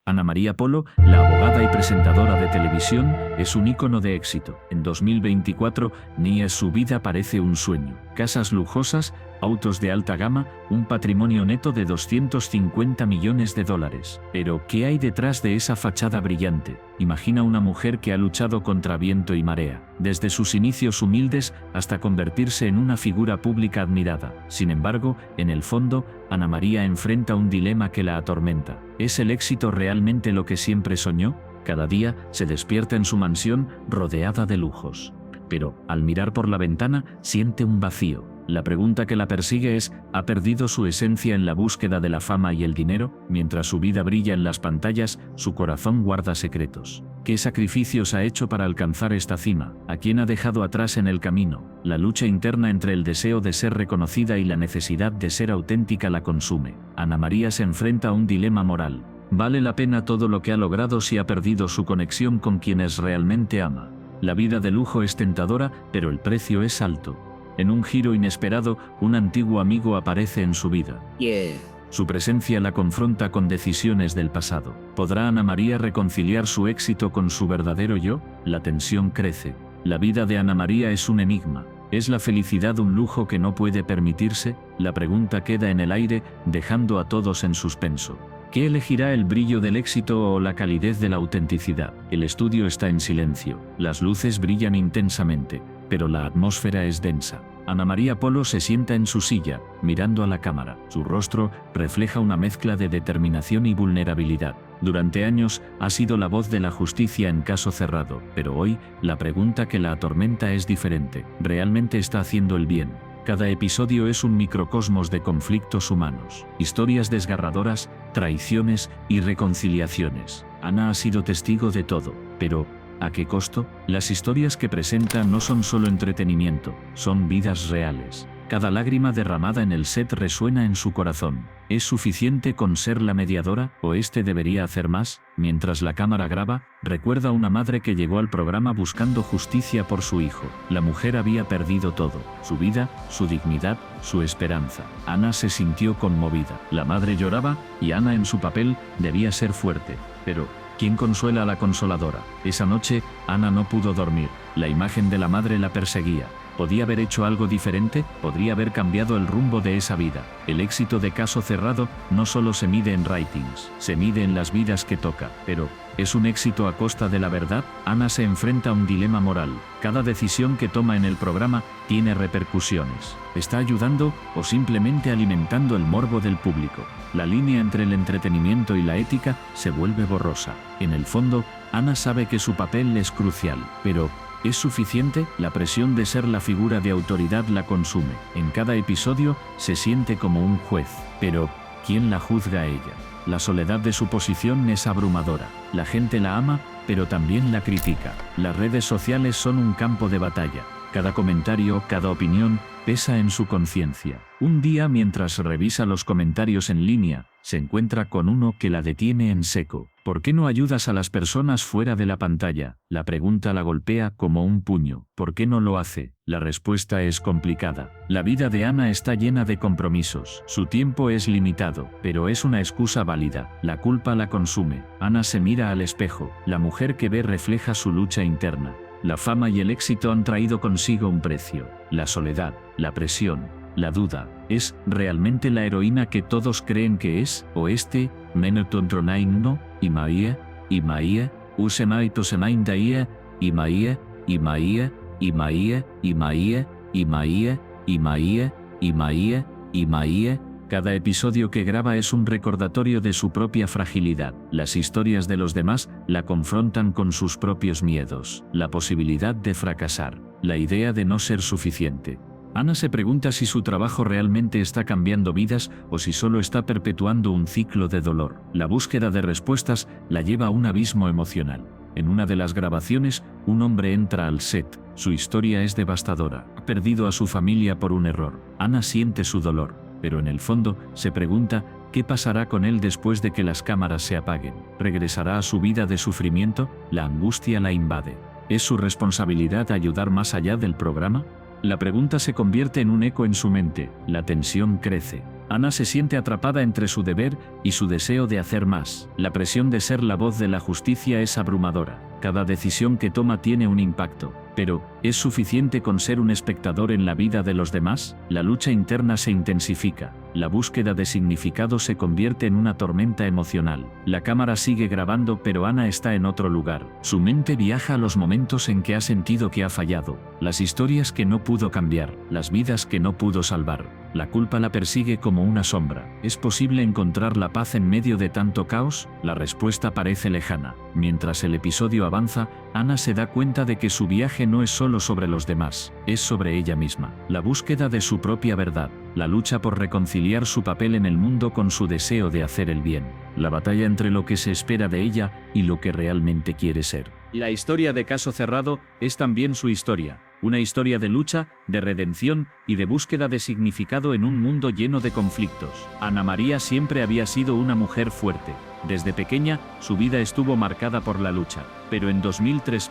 Ana María Polo, la abogada y presentadora de televisión, es un ícono de éxito. En 2024, su vida parece un sueño. Casas lujosas, autos de alta gama, un patrimonio neto de 250 millones de dólares. Pero, ¿qué hay detrás de esa fachada brillante? Imagina una mujer que ha luchado contra viento y marea, desde sus inicios humildes hasta convertirse en una figura pública admirada. Sin embargo, en el fondo, Ana María enfrenta un dilema que la atormenta. ¿Es el éxito realmente lo que siempre soñó? Cada día se despierta en su mansión rodeada de lujos. Pero, al mirar por la ventana, siente un vacío. La pregunta que la persigue es, ¿ha perdido su esencia en la búsqueda de la fama y el dinero? Mientras su vida brilla en las pantallas, su corazón guarda secretos. ¿Qué sacrificios ha hecho para alcanzar esta cima? ¿A quién ha dejado atrás en el camino? La lucha interna entre el deseo de ser reconocida y la necesidad de ser auténtica la consume. Ana María se enfrenta a un dilema moral. ¿Vale la pena todo lo que ha logrado si ha perdido su conexión con quienes realmente ama? La vida de lujo es tentadora, pero el precio es alto. En un giro inesperado, un antiguo amigo aparece en su vida. Su presencia la confronta con decisiones del pasado. ¿Podrá Ana María reconciliar su éxito con su verdadero yo? La tensión crece. La vida de Ana María es un enigma. ¿Es la felicidad un lujo que no puede permitirse? La pregunta queda en el aire, dejando a todos en suspenso. ¿Qué elegirá, el brillo del éxito o la calidez de la autenticidad? El estudio está en silencio. Las luces brillan intensamente, pero la atmósfera es densa. Ana María Polo se sienta en su silla, mirando a la cámara. Su rostro refleja una mezcla de determinación y vulnerabilidad. Durante años ha sido la voz de la justicia en caso cerrado, pero hoy la pregunta que la atormenta es diferente. ¿Realmente está haciendo el bien? Cada episodio es un microcosmos de conflictos humanos, historias desgarradoras, traiciones y reconciliaciones. Ana ha sido testigo de todo, pero ¿a qué costo? Las historias que presenta no son solo entretenimiento, son vidas reales. Cada lágrima derramada en el set resuena en su corazón. ¿Es suficiente con ser la mediadora, o debería hacer más? Mientras la cámara graba, recuerda a una madre que llegó al programa buscando justicia por su hijo. La mujer había perdido todo: su vida, su dignidad, su esperanza. Ana se sintió conmovida. La madre lloraba, y Ana, en su papel, debía ser fuerte. Pero ¿quién consuela a la consoladora? Esa noche, Ana no pudo dormir. La imagen de la madre la perseguía. ¿Podía haber hecho algo diferente? ¿Podría haber cambiado el rumbo de esa vida? El éxito de Caso Cerrado no solo se mide en ratings, se mide en las vidas que toca. Pero, ¿es un éxito a costa de la verdad? Ana se enfrenta a un dilema moral. Cada decisión que toma en el programa tiene repercusiones. ¿Está ayudando o simplemente alimentando el morbo del público? La línea entre el entretenimiento y la ética se vuelve borrosa. En el fondo, Ana sabe que su papel es crucial, pero ¿es suficiente? La presión de ser la figura de autoridad la consume. En cada episodio se siente como un juez. Pero, ¿quién la juzga a ella? La soledad de su posición es abrumadora. La gente la ama, pero también la critica. Las redes sociales son un campo de batalla. Cada comentario, cada opinión, pesa en su conciencia. Un día, mientras revisa los comentarios en línea, se encuentra con uno que la detiene en seco. ¿Por qué no ayudas a las personas fuera de la pantalla? La pregunta la golpea como un puño. ¿Por qué no lo hace? La respuesta es complicada. La vida de Ana está llena de compromisos. Su tiempo es limitado, pero es una excusa válida. La culpa la consume. Ana se mira al espejo. La mujer que ve refleja su lucha interna. La fama y el éxito han traído consigo un precio. La soledad, la presión, la duda. ¿Es realmente la heroína que todos creen que es? ¿O Menotontronain Imaia, Usemai Tosemain Daia, Imaia, Imaia, Imaia, Imaia, Imaia, Imaia, Imaia, Imaia. Cada episodio que graba es un recordatorio de su propia fragilidad. Las historias de los demás la confrontan con sus propios miedos, la posibilidad de fracasar, la idea de no ser suficiente. Ana se pregunta si su trabajo realmente está cambiando vidas o si solo está perpetuando un ciclo de dolor. La búsqueda de respuestas la lleva a un abismo emocional. En una de las grabaciones, un hombre entra al set. Su historia es devastadora. Ha perdido a su familia por un error. Ana siente su dolor, pero en el fondo se pregunta ¿qué pasará con él después de que las cámaras se apaguen? ¿Regresará a su vida de sufrimiento? La angustia la invade. ¿Es su responsabilidad ayudar más allá del programa? La pregunta se convierte en un eco en su mente. La tensión crece. Ana se siente atrapada entre su deber y su deseo de hacer más. La presión de ser la voz de la justicia es abrumadora. Cada decisión que toma tiene un impacto. Pero, ¿es suficiente con ser un espectador en la vida de los demás? La lucha interna se intensifica. La búsqueda de significado se convierte en una tormenta emocional. La cámara sigue grabando, pero Ana está en otro lugar. Su mente viaja a los momentos en que ha sentido que ha fallado, las historias que no pudo cambiar, las vidas que no pudo salvar. La culpa la persigue como una sombra. ¿Es posible encontrar la paz en medio de tanto caos? La respuesta parece lejana. Mientras el episodio avanza, Ana se da cuenta de que su viaje no es solo sobre los demás, es sobre ella misma. La búsqueda de su propia verdad, la lucha por reconciliar su papel en el mundo con su deseo de hacer el bien, la batalla entre lo que se espera de ella y lo que realmente quiere ser. La historia de Caso Cerrado es también su historia. Una historia de lucha, de redención y de búsqueda de significado en un mundo lleno de conflictos. Ana María siempre había sido una mujer fuerte. Desde pequeña, su vida estuvo marcada por la lucha. Pero en 2003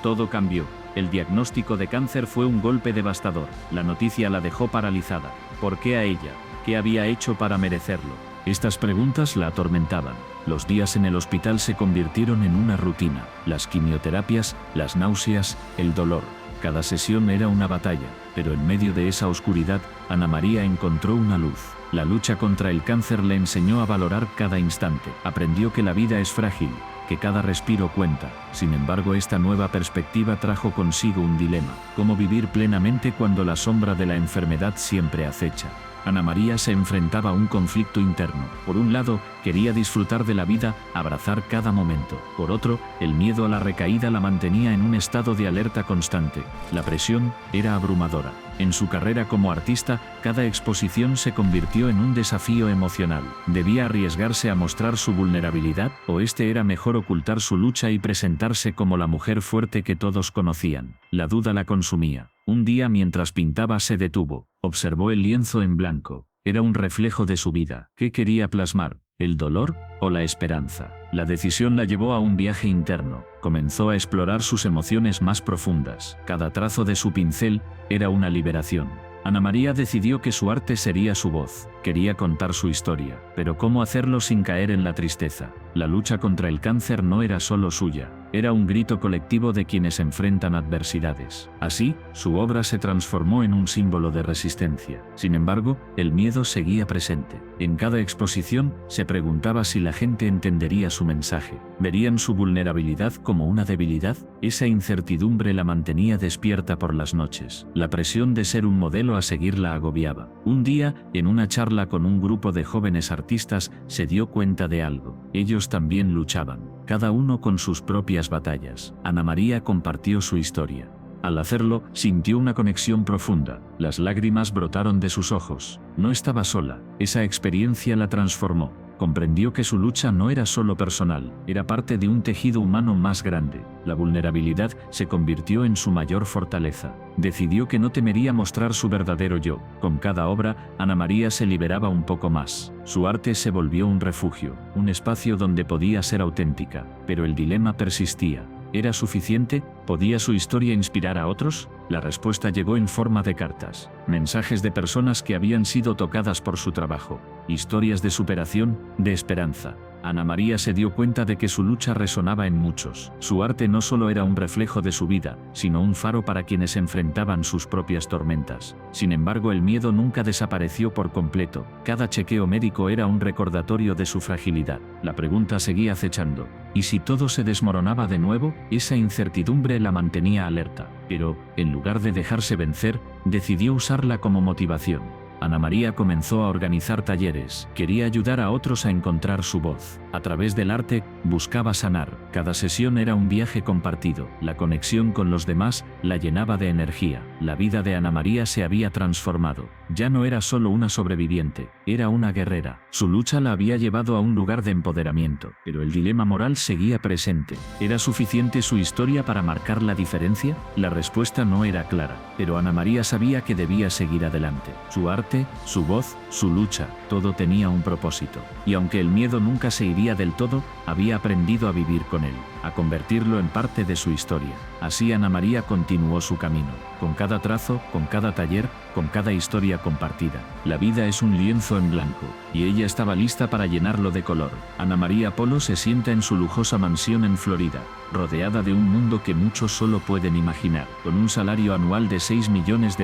todo cambió. El diagnóstico de cáncer fue un golpe devastador. La noticia la dejó paralizada. ¿Por qué a ella? ¿Qué había hecho para merecerlo? Estas preguntas la atormentaban. Los días en el hospital se convirtieron en una rutina. Las quimioterapias, las náuseas, el dolor. Cada sesión era una batalla, pero en medio de esa oscuridad, Ana María encontró una luz. La lucha contra el cáncer le enseñó a valorar cada instante. Aprendió que la vida es frágil, que cada respiro cuenta. Sin embargo, esta nueva perspectiva trajo consigo un dilema: ¿cómo vivir plenamente cuando la sombra de la enfermedad siempre acecha? Ana María se enfrentaba a un conflicto interno. Por un lado, quería disfrutar de la vida, abrazar cada momento. Por otro, el miedo a la recaída la mantenía en un estado de alerta constante. La presión era abrumadora. En su carrera como artista, cada exposición se convirtió en un desafío emocional. ¿Debía arriesgarse a mostrar su vulnerabilidad? ¿O era mejor ocultar su lucha y presentarse como la mujer fuerte que todos conocían? La duda la consumía. Un día, mientras pintaba, se detuvo. Observó el lienzo en blanco. Era un reflejo de su vida. ¿Qué quería plasmar? ¿El dolor o la esperanza? La decisión la llevó a un viaje interno. Comenzó a explorar sus emociones más profundas. Cada trazo de su pincel era una liberación. Ana María decidió que su arte sería su voz. Quería contar su historia. Pero ¿cómo hacerlo sin caer en la tristeza? La lucha contra el cáncer no era solo suya. Era un grito colectivo de quienes enfrentan adversidades. Así, su obra se transformó en un símbolo de resistencia. Sin embargo, el miedo seguía presente. En cada exposición, se preguntaba si la gente entendería su mensaje. ¿Verían su vulnerabilidad como una debilidad? Esa incertidumbre la mantenía despierta por las noches. La presión de ser un modelo a seguir la agobiaba. Un día, en una charla con un grupo de jóvenes artistas, se dio cuenta de algo. Ellos también luchaban, cada uno con sus propias batallas. Ana María compartió su historia. Al hacerlo, sintió una conexión profunda. Las lágrimas brotaron de sus ojos. No estaba sola. Esa experiencia la transformó. Comprendió que su lucha no era solo personal, era parte de un tejido humano más grande. La vulnerabilidad se convirtió en su mayor fortaleza. Decidió que no temería mostrar su verdadero yo. Con cada obra, Ana María se liberaba un poco más. Su arte se volvió un refugio, un espacio donde podía ser auténtica. Pero el dilema persistía. ¿Era suficiente? ¿Podía su historia inspirar a otros? La respuesta llegó en forma de cartas, mensajes de personas que habían sido tocadas por su trabajo, historias de superación, de esperanza. Ana María se dio cuenta de que su lucha resonaba en muchos. Su arte no solo era un reflejo de su vida, sino un faro para quienes enfrentaban sus propias tormentas. Sin embargo, el miedo nunca desapareció por completo. Cada chequeo médico era un recordatorio de su fragilidad. La pregunta seguía acechando. ¿Y si todo se desmoronaba de nuevo? Esa incertidumbre la mantenía alerta. Pero, en lugar de dejarse vencer, decidió usarla como motivación. Ana María comenzó a organizar talleres. Quería ayudar a otros a encontrar su voz. A través del arte, buscaba sanar. Cada sesión era un viaje compartido. La conexión con los demás la llenaba de energía. La vida de Ana María se había transformado. Ya no era solo una sobreviviente, era una guerrera. Su lucha la había llevado a un lugar de empoderamiento. Pero el dilema moral seguía presente. ¿Era suficiente su historia para marcar la diferencia? La respuesta no era clara. Pero Ana María sabía que debía seguir adelante. Su arte, su voz, su lucha, todo tenía un propósito. Y aunque el miedo nunca se iría del todo, había aprendido a vivir con él, a convertirlo en parte de su historia. Así Ana María continuó su camino. Con cada cada trazo, con cada taller, con cada historia compartida. La vida es un lienzo en blanco, y ella estaba lista para llenarlo de color. Ana María Polo se sienta en su lujosa mansión en Florida, rodeada de un mundo que muchos solo pueden imaginar. Con un salario anual de $6 millones,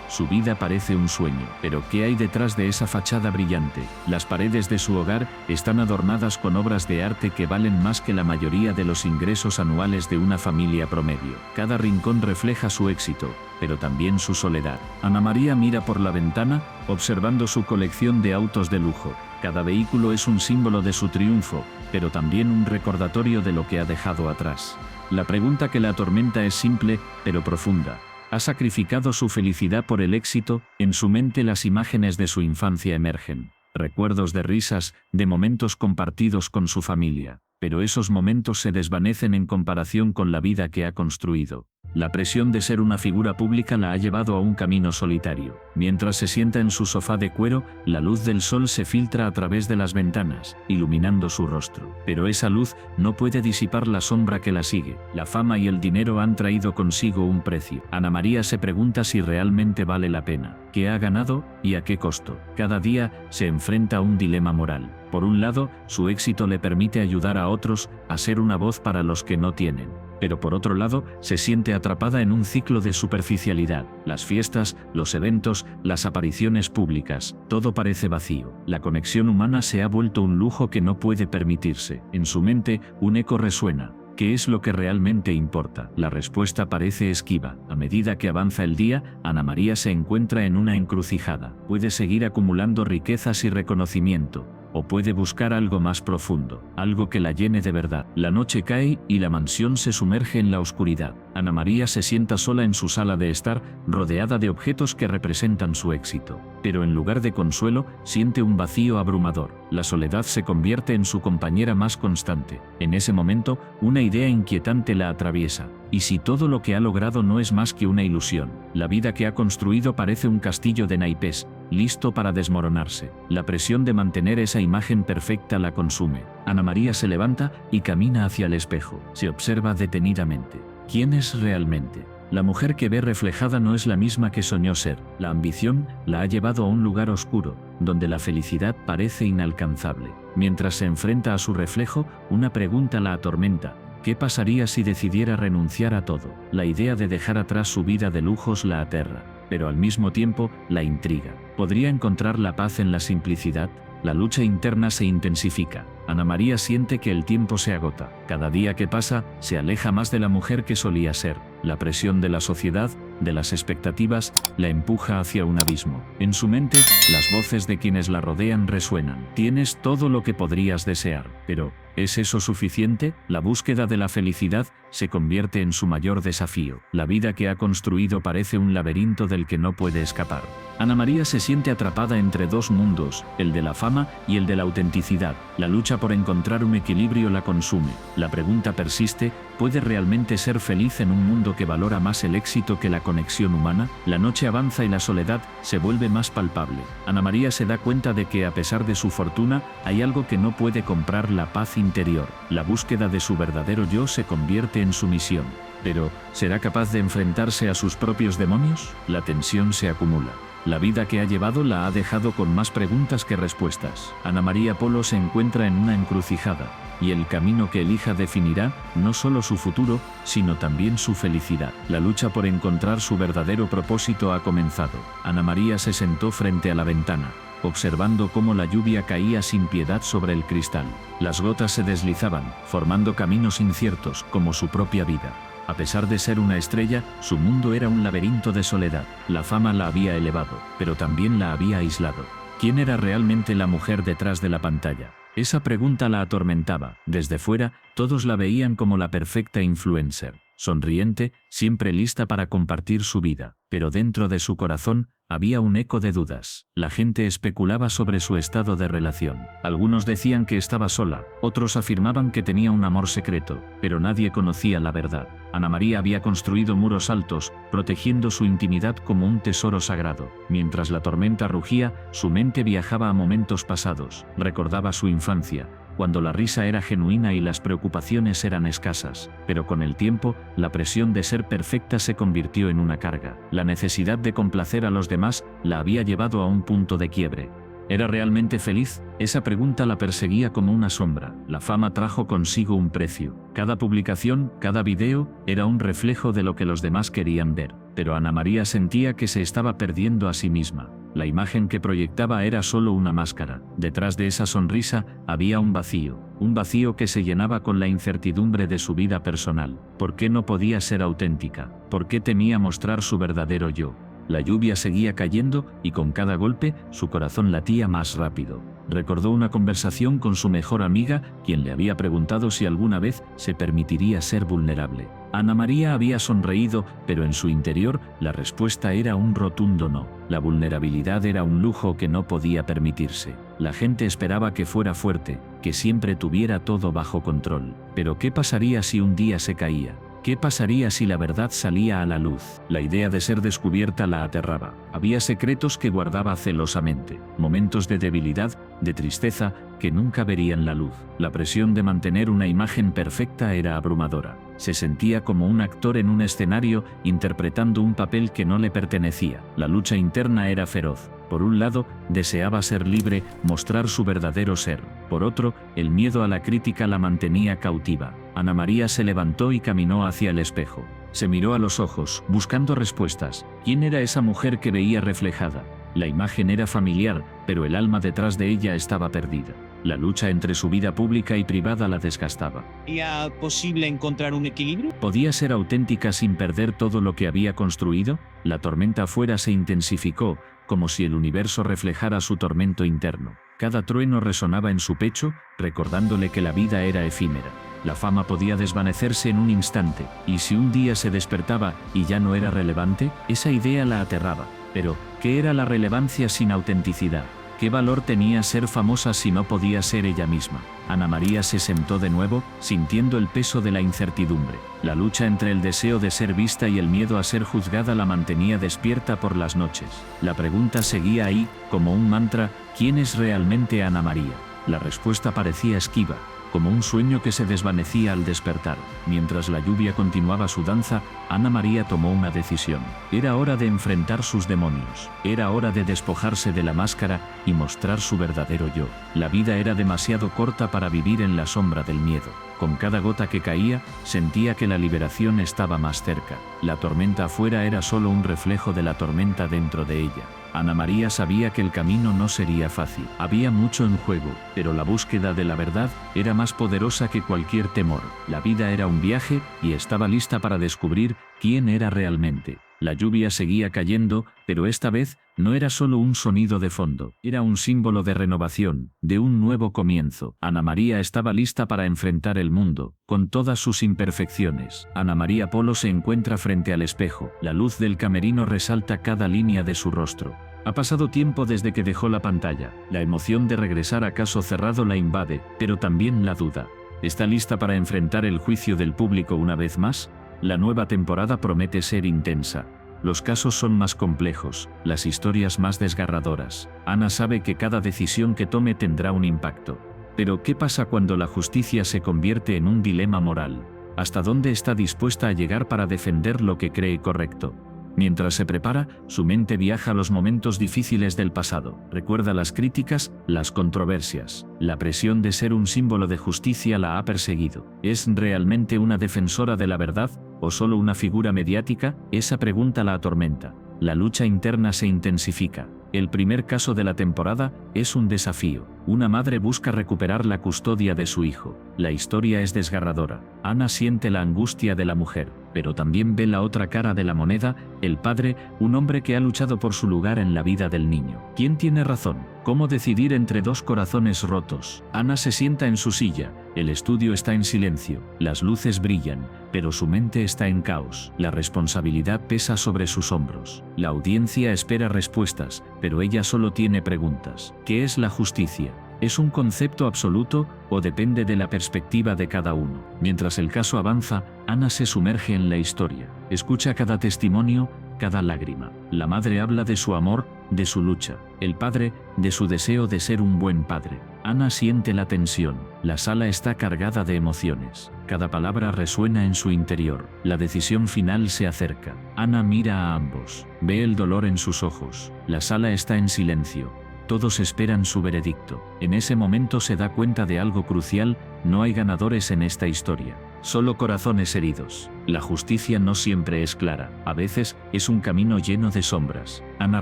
su vida parece un sueño. Pero ¿qué hay detrás de esa fachada brillante? Las paredes de su hogar están adornadas con obras de arte que valen más que la mayoría de los ingresos anuales de una familia promedio. Cada rincón refleja su éxito, pero también su soledad. Ana María mira por la ventana, observando su colección de autos de lujo. Cada vehículo es un símbolo de su triunfo, pero también un recordatorio de lo que ha dejado atrás. La pregunta que la atormenta es simple, pero profunda. ¿Ha sacrificado su felicidad por el éxito? En su mente las imágenes de su infancia emergen. Recuerdos de risas, de momentos compartidos con su familia. Pero esos momentos se desvanecen en comparación con la vida que ha construido. La presión de ser una figura pública la ha llevado a un camino solitario. Mientras se sienta en su sofá de cuero, la luz del sol se filtra a través de las ventanas, iluminando su rostro. Pero esa luz no puede disipar la sombra que la sigue. La fama y el dinero han traído consigo un precio. Ana María se pregunta si realmente vale la pena. ¿Qué ha ganado y a qué costo? Cada día se enfrenta a un dilema moral. Por un lado, su éxito le permite ayudar a otros, a ser una voz para los que no tienen. Pero por otro lado, se siente atrapada en un ciclo de superficialidad. Las fiestas, los eventos, las apariciones públicas, todo parece vacío. La conexión humana se ha vuelto un lujo que no puede permitirse. En su mente, un eco resuena. ¿Qué es lo que realmente importa? La respuesta parece esquiva. A medida que avanza el día, Ana María se encuentra en una encrucijada. Puede seguir acumulando riquezas y reconocimiento, o puede buscar algo más profundo, algo que la llene de verdad. La noche cae y la mansión se sumerge en la oscuridad. Ana María se sienta sola en su sala de estar, rodeada de objetos que representan su éxito. Pero en lugar de consuelo, siente un vacío abrumador. La soledad se convierte en su compañera más constante. En ese momento, una idea inquietante la atraviesa. ¿Y si todo lo que ha logrado no es más que una ilusión? La vida que ha construido parece un castillo de naipes, listo para desmoronarse. La presión de mantener esa imagen perfecta la consume. Ana María se levanta y camina hacia el espejo. Se observa detenidamente. ¿Quién es realmente? La mujer que ve reflejada no es la misma que soñó ser. La ambición la ha llevado a un lugar oscuro, donde la felicidad parece inalcanzable. Mientras se enfrenta a su reflejo, una pregunta la atormenta. ¿Qué pasaría si decidiera renunciar a todo? La idea de dejar atrás su vida de lujos la aterra, pero al mismo tiempo la intriga. ¿Podría encontrar la paz en la simplicidad? La lucha interna se intensifica. Ana María siente que el tiempo se agota. Cada día que pasa, se aleja más de la mujer que solía ser. La presión de la sociedad, de las expectativas, la empuja hacia un abismo. En su mente, las voces de quienes la rodean resuenan. Tienes todo lo que podrías desear, pero ¿es eso suficiente? La búsqueda de la felicidad se convierte en su mayor desafío. La vida que ha construido parece un laberinto del que no puede escapar. Ana María se siente atrapada entre dos mundos, el de la fama y el de la autenticidad. La lucha por encontrar un equilibrio la consume. La pregunta persiste, ¿puede realmente ser feliz en un mundo que valora más el éxito que la conexión humana? La noche avanza y la soledad se vuelve más palpable. Ana María se da cuenta de que a pesar de su fortuna, hay algo que no puede comprar: la paz interior. La búsqueda de su verdadero yo se convierte en su misión. Pero, ¿será capaz de enfrentarse a sus propios demonios? La tensión se acumula. La vida que ha llevado la ha dejado con más preguntas que respuestas. Ana María Polo se encuentra en una encrucijada, y el camino que elija definirá no solo su futuro, sino también su felicidad. La lucha por encontrar su verdadero propósito ha comenzado. Ana María se sentó frente a la ventana, observando cómo la lluvia caía sin piedad sobre el cristal. Las gotas se deslizaban, formando caminos inciertos, como su propia vida. A pesar de ser una estrella, su mundo era un laberinto de soledad. La fama la había elevado, pero también la había aislado. ¿Quién era realmente la mujer detrás de la pantalla? Esa pregunta la atormentaba. Desde fuera, todos la veían como la perfecta influencer, sonriente, siempre lista para compartir su vida. Pero dentro de su corazón, había un eco de dudas. La gente especulaba sobre su estado de relación. Algunos decían que estaba sola, otros afirmaban que tenía un amor secreto, pero nadie conocía la verdad. Ana María había construido muros altos, protegiendo su intimidad como un tesoro sagrado. Mientras la tormenta rugía, su mente viajaba a momentos pasados, recordaba su infancia, cuando la risa era genuina y las preocupaciones eran escasas, pero con el tiempo, la presión de ser perfecta se convirtió en una carga. La necesidad de complacer a los demás la había llevado a un punto de quiebre. ¿Era realmente feliz? Esa pregunta la perseguía como una sombra. La fama trajo consigo un precio. Cada publicación, cada video, era un reflejo de lo que los demás querían ver. Pero Ana María sentía que se estaba perdiendo a sí misma. La imagen que proyectaba era solo una máscara. Detrás de esa sonrisa había un vacío que se llenaba con la incertidumbre de su vida personal. ¿Por qué no podía ser auténtica? ¿Por qué temía mostrar su verdadero yo? La lluvia seguía cayendo y con cada golpe su corazón latía más rápido. Recordó una conversación con su mejor amiga, quien le había preguntado si alguna vez se permitiría ser vulnerable. Ana María había sonreído, pero en su interior la respuesta era un rotundo no. La vulnerabilidad era un lujo que no podía permitirse. La gente esperaba que fuera fuerte, que siempre tuviera todo bajo control. Pero ¿qué pasaría si un día se caía? ¿Qué pasaría si la verdad salía a la luz? La idea de ser descubierta la aterraba. Había secretos que guardaba celosamente, momentos de debilidad, de tristeza, que nunca verían la luz. La presión de mantener una imagen perfecta era abrumadora. Se sentía como un actor en un escenario interpretando un papel que no le pertenecía. La lucha interna era feroz. Por un lado, deseaba ser libre, mostrar su verdadero ser. Por otro, el miedo a la crítica la mantenía cautiva. Ana María se levantó y caminó hacia el espejo. Se miró a los ojos, buscando respuestas. ¿Quién era esa mujer que veía reflejada? La imagen era familiar, pero el alma detrás de ella estaba perdida. La lucha entre su vida pública y privada la desgastaba. ¿Era posible encontrar un equilibrio? ¿Podía ser auténtica sin perder todo lo que había construido? La tormenta afuera se intensificó, como si el universo reflejara su tormento interno. Cada trueno resonaba en su pecho, recordándole que la vida era efímera. La fama podía desvanecerse en un instante, y si un día se despertaba y ya no era relevante, esa idea la aterraba. Pero, ¿qué era la relevancia sin autenticidad? ¿Qué valor tenía ser famosa si no podía ser ella misma? Ana María se sentó de nuevo, sintiendo el peso de la incertidumbre. La lucha entre el deseo de ser vista y el miedo a ser juzgada la mantenía despierta por las noches. La pregunta seguía ahí, como un mantra: ¿quién es realmente Ana María? La respuesta parecía esquiva, como un sueño que se desvanecía al despertar. Mientras la lluvia continuaba su danza, Ana María tomó una decisión. Era hora de enfrentar sus demonios. Era hora de despojarse de la máscara y mostrar su verdadero yo. La vida era demasiado corta para vivir en la sombra del miedo. Con cada gota que caía, sentía que la liberación estaba más cerca. La tormenta afuera era solo un reflejo de la tormenta dentro de ella. Ana María sabía que el camino no sería fácil. Había mucho en juego, pero la búsqueda de la verdad era más poderosa que cualquier temor. La vida era un viaje y estaba lista para descubrir quién era realmente. La lluvia seguía cayendo, pero esta vez no era solo un sonido de fondo, era un símbolo de renovación, de un nuevo comienzo. Ana María estaba lista para enfrentar el mundo, con todas sus imperfecciones. Ana María Polo se encuentra frente al espejo. La luz del camerino resalta cada línea de su rostro. Ha pasado tiempo desde que dejó la pantalla. La emoción de regresar a caso cerrado la invade, pero también la duda. ¿Está lista para enfrentar el juicio del público una vez más? La nueva temporada promete ser intensa. Los casos son más complejos, las historias más desgarradoras. Ana sabe que cada decisión que tome tendrá un impacto. Pero ¿qué pasa cuando la justicia se convierte en un dilema moral? ¿Hasta dónde está dispuesta a llegar para defender lo que cree correcto? Mientras se prepara, su mente viaja a los momentos difíciles del pasado. Recuerda las críticas, las controversias. La presión de ser un símbolo de justicia la ha perseguido. ¿Es realmente una defensora de la verdad o solo una figura mediática? Esa pregunta la atormenta. La lucha interna se intensifica. El primer caso de la temporada es un desafío. Una madre busca recuperar la custodia de su hijo. La historia es desgarradora. Ana siente la angustia de la mujer, pero también ve la otra cara de la moneda, el padre, un hombre que ha luchado por su lugar en la vida del niño. ¿Quién tiene razón? ¿Cómo decidir entre dos corazones rotos? Ana se sienta en su silla. El estudio está en silencio. Las luces brillan, pero su mente está en caos. La responsabilidad pesa sobre sus hombros. La audiencia espera respuestas, pero ella solo tiene preguntas. ¿Qué es la justicia? ¿Es un concepto absoluto o depende de la perspectiva de cada uno? Mientras el caso avanza, Ana se sumerge en la historia. Escucha cada testimonio, cada lágrima. La madre habla de su amor, de su lucha. El padre, de su deseo de ser un buen padre. Ana siente la tensión. La sala está cargada de emociones. Cada palabra resuena en su interior. La decisión final se acerca. Ana mira a ambos. Ve el dolor en sus ojos. La sala está en silencio. Todos esperan su veredicto. En ese momento se da cuenta de algo crucial: no hay ganadores en esta historia, solo corazones heridos. La justicia no siempre es clara, a veces es un camino lleno de sombras. Ana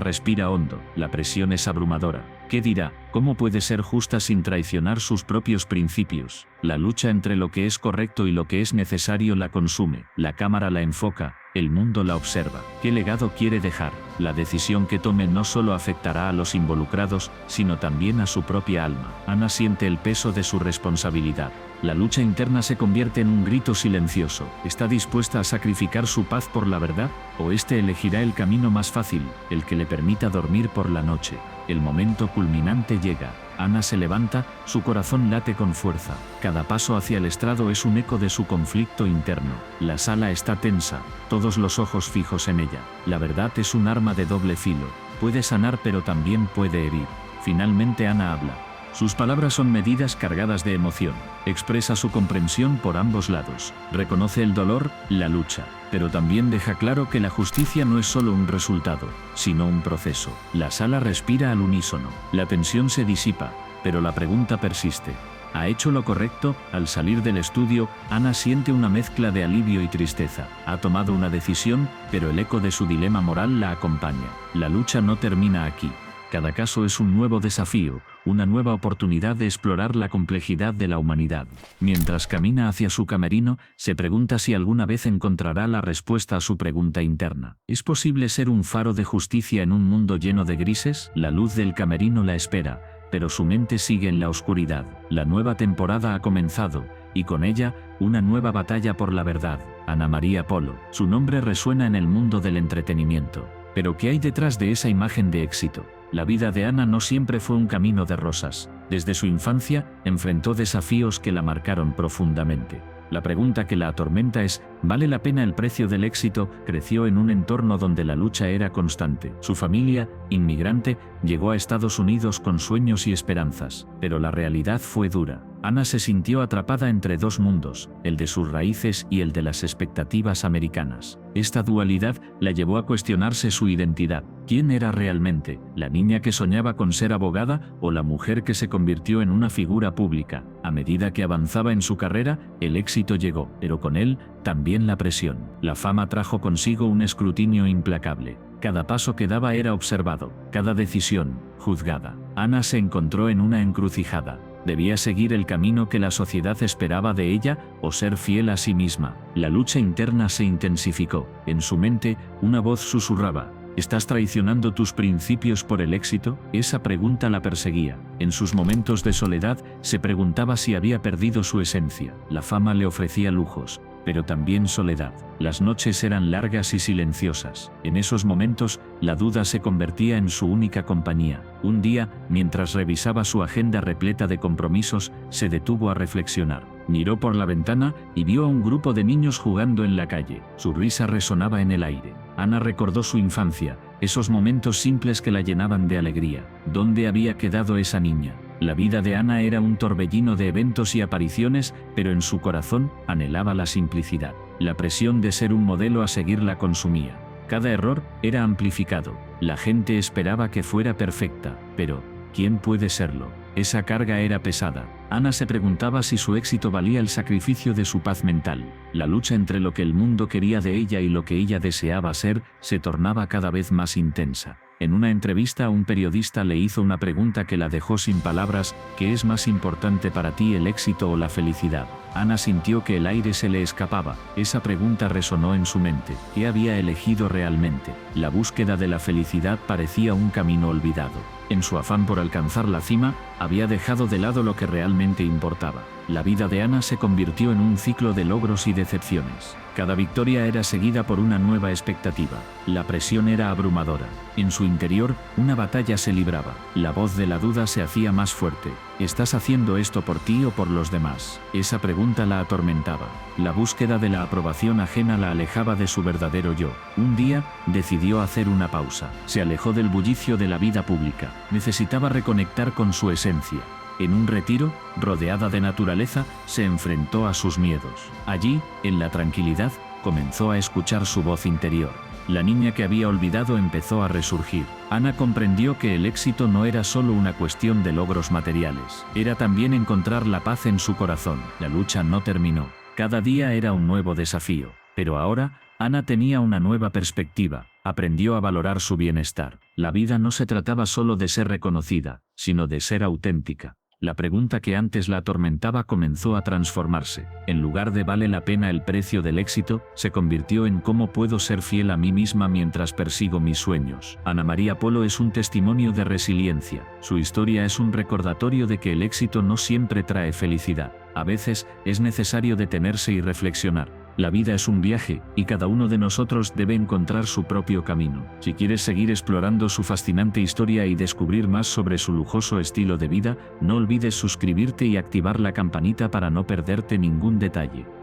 respira hondo, la presión es abrumadora. ¿Qué dirá? ¿Cómo puede ser justa sin traicionar sus propios principios? La lucha entre lo que es correcto y lo que es necesario la consume. La cámara la enfoca, el mundo la observa. ¿Qué legado quiere dejar? La decisión que tome no solo afectará a los involucrados, sino también a su propia alma. Ana siente el peso de su responsabilidad. La lucha interna se convierte en un grito silencioso. ¿Está dispuesta a sacrificar su paz por la verdad? ¿O este elegirá el camino más fácil, el que le permita dormir por la noche? El momento culminante llega. Ana se levanta, su corazón late con fuerza. Cada paso hacia el estrado es un eco de su conflicto interno. La sala está tensa, todos los ojos fijos en ella. La verdad es un arma de doble filo. Puede sanar pero también puede herir. Finalmente Ana habla. Sus palabras son medidas cargadas de emoción. Expresa su comprensión por ambos lados. Reconoce el dolor, la lucha, pero también deja claro que la justicia no es solo un resultado, sino un proceso. La sala respira al unísono. La tensión se disipa, pero la pregunta persiste. ¿Ha hecho lo correcto? Al salir del estudio, Ana siente una mezcla de alivio y tristeza. Ha tomado una decisión, pero el eco de su dilema moral la acompaña. La lucha no termina aquí. Cada caso es un nuevo desafío, una nueva oportunidad de explorar la complejidad de la humanidad. Mientras camina hacia su camerino, se pregunta si alguna vez encontrará la respuesta a su pregunta interna. ¿Es posible ser un faro de justicia en un mundo lleno de grises? La luz del camerino la espera, pero su mente sigue en la oscuridad. La nueva temporada ha comenzado, y con ella, una nueva batalla por la verdad. Ana María Polo. Su nombre resuena en el mundo del entretenimiento. Pero ¿qué hay detrás de esa imagen de éxito? La vida de Ana no siempre fue un camino de rosas. Desde su infancia, enfrentó desafíos que la marcaron profundamente. La pregunta que la atormenta es, ¿vale la pena el precio del éxito? Creció en un entorno donde la lucha era constante. Su familia, inmigrante, llegó a Estados Unidos con sueños y esperanzas, pero la realidad fue dura. Ana se sintió atrapada entre dos mundos, el de sus raíces y el de las expectativas americanas. Esta dualidad la llevó a cuestionarse su identidad. ¿Quién era realmente? ¿La niña que soñaba con ser abogada o la mujer que se convirtió en una figura pública? A medida que avanzaba en su carrera, el éxito llegó, pero con él, también la presión. La fama trajo consigo un escrutinio implacable. Cada paso que daba era observado, cada decisión, juzgada. Ana se encontró en una encrucijada. ¿Debía seguir el camino que la sociedad esperaba de ella o ser fiel a sí misma? La lucha interna se intensificó. En su mente, una voz susurraba: ¿estás traicionando tus principios por el éxito? Esa pregunta la perseguía. En sus momentos de soledad, se preguntaba si había perdido su esencia. La fama le ofrecía lujos, pero también soledad. Las noches eran largas y silenciosas. En esos momentos, la duda se convertía en su única compañía. Un día, mientras revisaba su agenda repleta de compromisos, se detuvo a reflexionar. Miró por la ventana y vio a un grupo de niños jugando en la calle. Su risa resonaba en el aire. Ana recordó su infancia, esos momentos simples que la llenaban de alegría. ¿Dónde había quedado esa niña? La vida de Ana era un torbellino de eventos y apariciones, pero en su corazón anhelaba la simplicidad. La presión de ser un modelo a seguir la consumía. Cada error era amplificado. La gente esperaba que fuera perfecta, pero ¿quién puede serlo? Esa carga era pesada. Ana se preguntaba si su éxito valía el sacrificio de su paz mental. La lucha entre lo que el mundo quería de ella y lo que ella deseaba ser se tornaba cada vez más intensa. En una entrevista, un periodista le hizo una pregunta que la dejó sin palabras: ¿qué es más importante para ti, el éxito o la felicidad? Ana sintió que el aire se le escapaba. Esa pregunta resonó en su mente. ¿Qué había elegido realmente? La búsqueda de la felicidad parecía un camino olvidado. En su afán por alcanzar la cima, había dejado de lado lo que realmente importaba. La vida de Ana se convirtió en un ciclo de logros y decepciones. Cada victoria era seguida por una nueva expectativa. La presión era abrumadora. En su interior, una batalla se libraba. La voz de la duda se hacía más fuerte. ¿Estás haciendo esto por ti o por los demás? Esa pregunta la atormentaba. La búsqueda de la aprobación ajena la alejaba de su verdadero yo. Un día, decidió hacer una pausa. Se alejó del bullicio de la vida pública. Necesitaba reconectar con su esencia. En un retiro, rodeada de naturaleza, se enfrentó a sus miedos. Allí, en la tranquilidad, comenzó a escuchar su voz interior. La niña que había olvidado empezó a resurgir. Ana comprendió que el éxito no era solo una cuestión de logros materiales. Era también encontrar la paz en su corazón. La lucha no terminó. Cada día era un nuevo desafío. Pero ahora, Ana tenía una nueva perspectiva. Aprendió a valorar su bienestar. La vida no se trataba solo de ser reconocida, sino de ser auténtica. La pregunta que antes la atormentaba comenzó a transformarse. En lugar de ¿vale la pena el precio del éxito?, se convirtió en ¿cómo puedo ser fiel a mí misma mientras persigo mis sueños? Ana María Polo es un testimonio de resiliencia. Su historia es un recordatorio de que el éxito no siempre trae felicidad. A veces, es necesario detenerse y reflexionar. La vida es un viaje, y cada uno de nosotros debe encontrar su propio camino. Si quieres seguir explorando su fascinante historia y descubrir más sobre su lujoso estilo de vida, no olvides suscribirte y activar la campanita para no perderte ningún detalle.